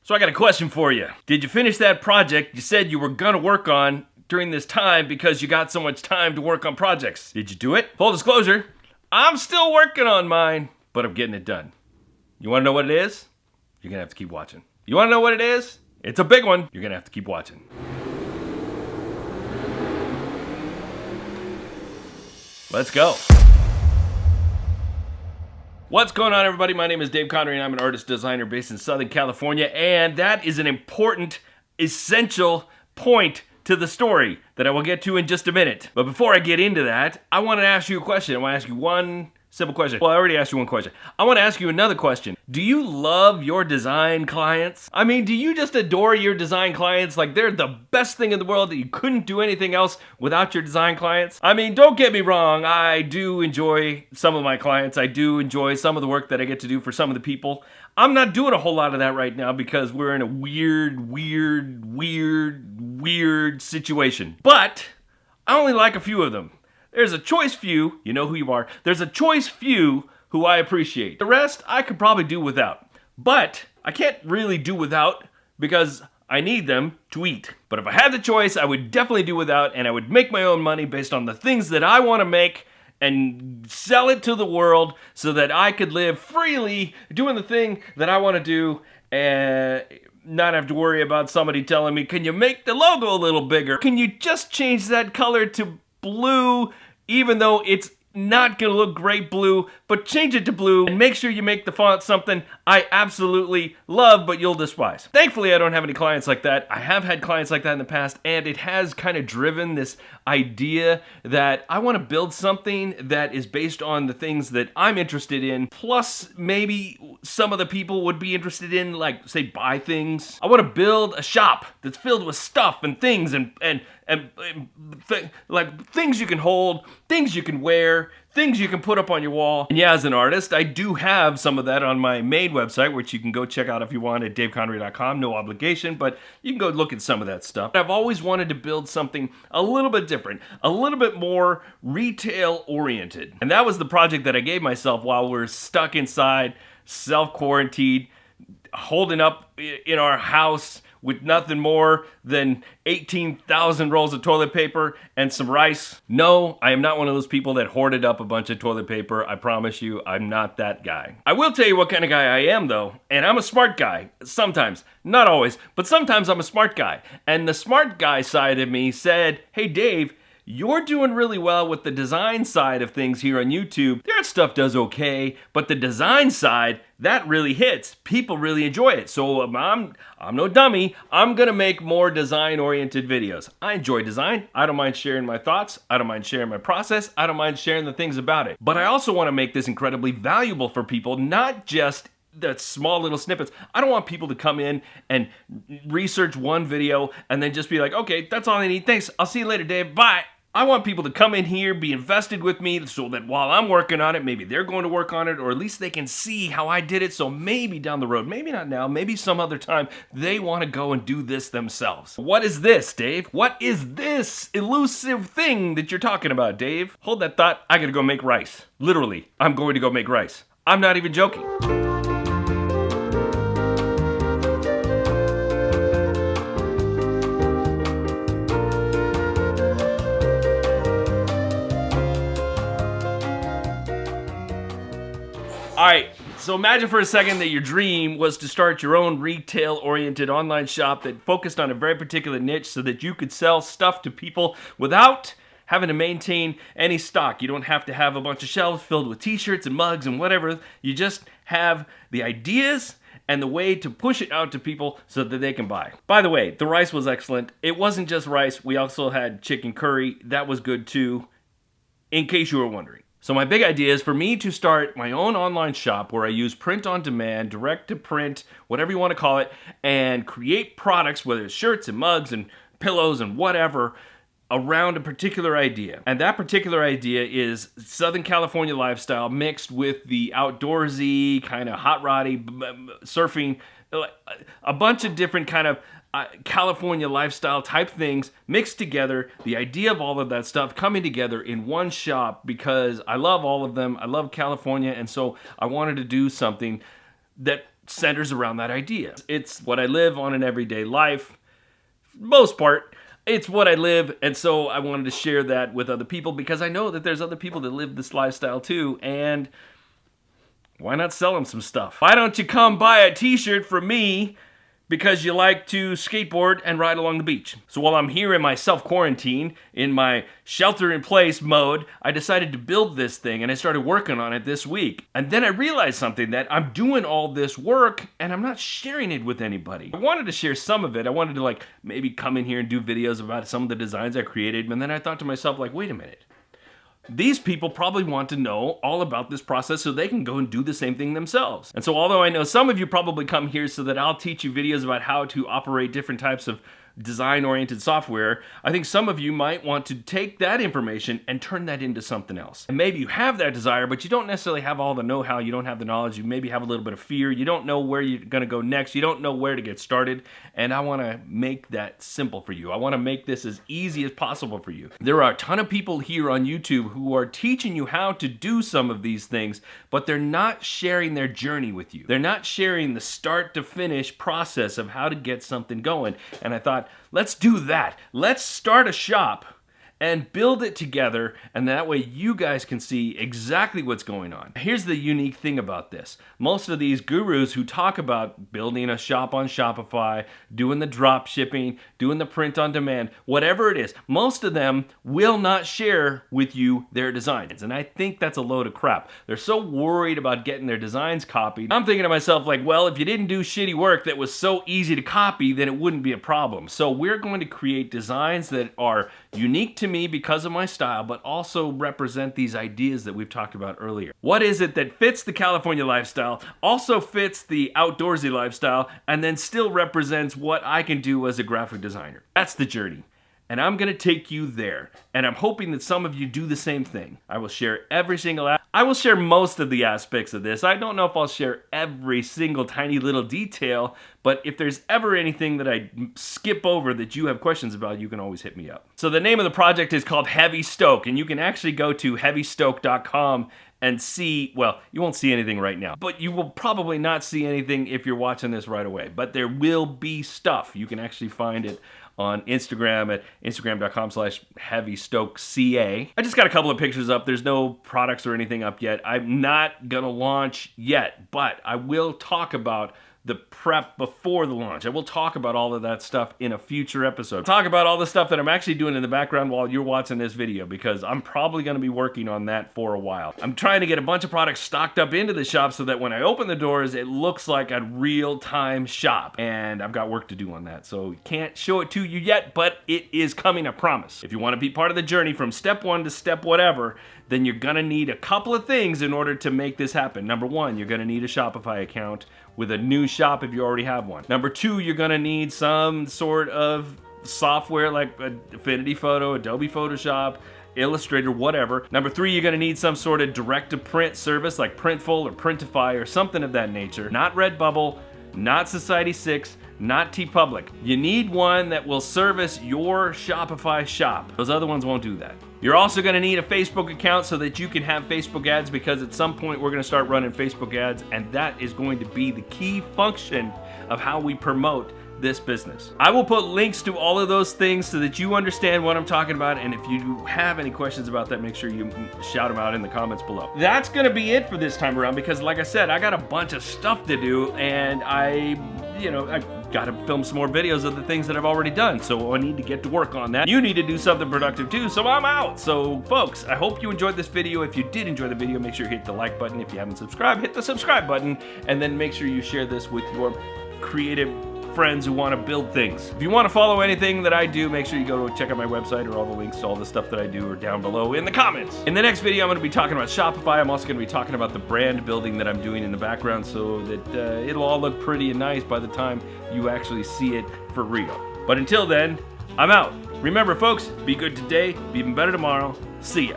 So I got a question for you. Did you finish that project you said you were gonna work on during this time because you got so much time to work on projects? Did you do it? Full disclosure, I'm still working on mine, but I'm getting it done. You wanna know what it is? You're gonna have to keep watching. You wanna know what it is? It's a big one. You're gonna have to keep watching. Let's go. What's going on, everybody? My name is Dave Connery, and I'm an artist designer based in Southern California, and that is an important, essential point to the story that I will get to in just a minute. But before I get into that, I want to ask you a question. I want to ask you one simple question. Well, I already asked you one question. I want to ask you another question. Do you love your design clients? I mean, do you just adore your design clients like they're the best thing in the world, that you couldn't do anything else without your design clients? I mean, don't get me wrong. I do enjoy some of my clients. I do enjoy some of the work that I get to do for some of the people. I'm not doing a whole lot of that right now because we're in a weird situation. But I only like a few of them. There's a choice few, you know who you are. There's a choice few who I appreciate. The rest I could probably do without. But I can't really do without because I need them to eat. But if I had the choice, I would definitely do without, and I would make my own money based on the things that I want to make and sell it to the world so that I could live freely doing the thing that I want to do and not have to worry about somebody telling me, can you make the logo a little bigger? Can you just change that color to blue, even though it's not gonna look great blue, but change it to blue and make sure you make the font something I absolutely love but you'll despise. Thankfully, I don't have any clients like that. I have had clients like that in the past, and it has kind of driven this idea that I want to build something that is based on the things that I'm interested in, plus maybe some of the people would be interested in, like, say, buy things. I want to build a shop that's filled with stuff and things and like things you can hold, things you can wear, things you can put up on your wall. And yeah, as an artist, I do have some of that on my main website, which you can go check out if you want at daveconnery.com. No obligation, but you can go look at some of that stuff. I've always wanted to build something a little bit different, a little bit more retail-oriented. And that was the project that I gave myself while we're stuck inside, self-quarantined, holding up in our house with nothing more than 18,000 rolls of toilet paper and some rice. No, I am not one of those people that hoarded up a bunch of toilet paper. I promise you, I'm not that guy. I will tell you what kind of guy I am, though, and I'm a smart guy. Sometimes, not always, but sometimes I'm a smart guy. And the smart guy side of me said, hey, Dave, you're doing really well with the design side of things here on YouTube. That stuff does okay, but the design side, that really hits. People really enjoy it. So I'm no dummy. I'm gonna make more design-oriented videos. I enjoy design. I don't mind sharing my thoughts. I don't mind sharing my process. I don't mind sharing the things about it. But I also want to make this incredibly valuable for people, not just the small little snippets. I don't want people to come in and research one video and then just be like, okay, that's all I need. Thanks. I'll see you later, Dave. Bye. I want people to come in here, be invested with me, so that while I'm working on it, maybe they're going to work on it, or at least they can see how I did it, so maybe down the road, maybe not now, maybe some other time, they want to go and do this themselves. What is this, Dave? What is this elusive thing that you're talking about, Dave? Hold that thought. I gotta go make rice. Literally, I'm going to go make rice. I'm not even joking. All right, so imagine for a second that your dream was to start your own retail-oriented online shop that focused on a very particular niche so that you could sell stuff to people without having to maintain any stock. You don't have to have a bunch of shelves filled with t-shirts and mugs and whatever. You just have the ideas and the way to push it out to people so that they can buy. By the way, the rice was excellent. It wasn't just rice. We also had chicken curry. That was good too, in case you were wondering. So my big idea is for me to start my own online shop where I use print on demand, direct to print, whatever you want to call it, and create products, whether it's shirts and mugs and pillows and whatever, around a particular idea. And that particular idea is Southern California lifestyle mixed with the outdoorsy, kind of hot roddy, surfing, a bunch of different kind of California lifestyle type things mixed together. The idea of all of that stuff coming together in one shop because I love all of them. I love California, and so I wanted to do something that centers around that idea. It's what I live on an everyday life. Most part, it's what I live, and so I wanted to share that with other people because I know that there's other people that live this lifestyle too, and why not sell them some stuff? Why don't you come buy a t-shirt from me because you like to skateboard and ride along the beach? So while I'm here in my self-quarantine, in my shelter-in-place mode, I decided to build this thing, and I started working on it this week. And then I realized something, that I'm doing all this work, and I'm not sharing it with anybody. I wanted to share some of it. I wanted to maybe come in here and do videos about some of the designs I created, and then I thought to myself, wait a minute. These people probably want to know all about this process so they can go and do the same thing themselves. And so although I know some of you probably come here so that I'll teach you videos about how to operate different types of design-oriented software, I think some of you might want to take that information and turn that into something else. And maybe you have that desire, but you don't necessarily have all the know-how, you don't have the knowledge, you maybe have a little bit of fear, you don't know where you're gonna go next, you don't know where to get started, and I wanna make that simple for you. I wanna make this as easy as possible for you. There are a ton of people here on YouTube who are teaching you how to do some of these things, but they're not sharing their journey with you. They're not sharing the start to finish process of how to get something going. And I thought, let's do that. Let's start a shop and build it together, and that way you guys can see exactly what's going on. Here's the unique thing about this. Most of these gurus who talk about building a shop on Shopify, doing the drop shipping, doing the print on demand, whatever it is, most of them will not share with you their designs. And I think that's a load of crap. They're so worried about getting their designs copied. I'm thinking to myself, well, if you didn't do shitty work that was so easy to copy, then it wouldn't be a problem. So we're going to create designs that are unique to me because of my style, but also represent these ideas that we've talked about earlier. What is it that fits the California lifestyle, also fits the outdoorsy lifestyle, and then still represents what I can do as a graphic designer? That's the journey. And I'm gonna take you there. And I'm hoping that some of you do the same thing. I will share I will share most of the aspects of this. I don't know if I'll share every single tiny little detail, but if there's ever anything that I skip over that you have questions about, you can always hit me up. So the name of the project is called Heavy Stoke, and you can actually go to heavystoke.com and see, well, you won't see anything right now, but you will probably not see anything if you're watching this right away. But there will be stuff. You can actually find it on Instagram at instagram.com/heavystokeca. I just got a couple of pictures up. There's no products or anything up yet. I'm not gonna launch yet, but I will talk about the prep before the launch. I will talk about all of that stuff in a future episode. Talk about all the stuff that I'm actually doing in the background while you're watching this video, because I'm probably gonna be working on that for a while. I'm trying to get a bunch of products stocked up into the shop so that when I open the doors, it looks like a real-time shop. And I've got work to do on that, so can't show it to you yet, but it is coming, I promise. If you wanna be part of the journey from step one to step whatever, then you're gonna need a couple of things in order to make this happen. Number one, you're gonna need a Shopify account with a new shop if you already have one. Number two, you're gonna need some sort of software like Affinity Photo, Adobe Photoshop, Illustrator, whatever. Number three, you're gonna need some sort of direct-to-print service like Printful or Printify or something of that nature. Not Redbubble, not Society6, not TeePublic. You need one that will service your Shopify shop. Those other ones won't do that. You're also gonna need a Facebook account so that you can have Facebook ads, because at some point we're gonna start running Facebook ads, and that is going to be the key function of how we promote this business. I will put links to all of those things so that you understand what I'm talking about, and if you have any questions about that, make sure you shout them out in the comments below. That's gonna be it for this time around, because like I said, I got a bunch of stuff to do, and I gotta film some more videos of the things that I've already done, so I need to get to work on that. You need to do something productive too, so I'm out. So folks, I hope you enjoyed this video. If you did enjoy the video, make sure you hit the like button. If you haven't subscribed, hit the subscribe button, and then make sure you share this with your creative friends who want to build things. If you want to follow anything that I do, make sure you go to check out my website, or all the links to all the stuff that I do are down below in the comments. In the next video, I'm going to be talking about Shopify. I'm also going to be talking about the brand building that I'm doing in the background, so that it'll all look pretty and nice by the time you actually see it for real. But until then, I'm out. Remember folks, be good today, be even better tomorrow. See ya.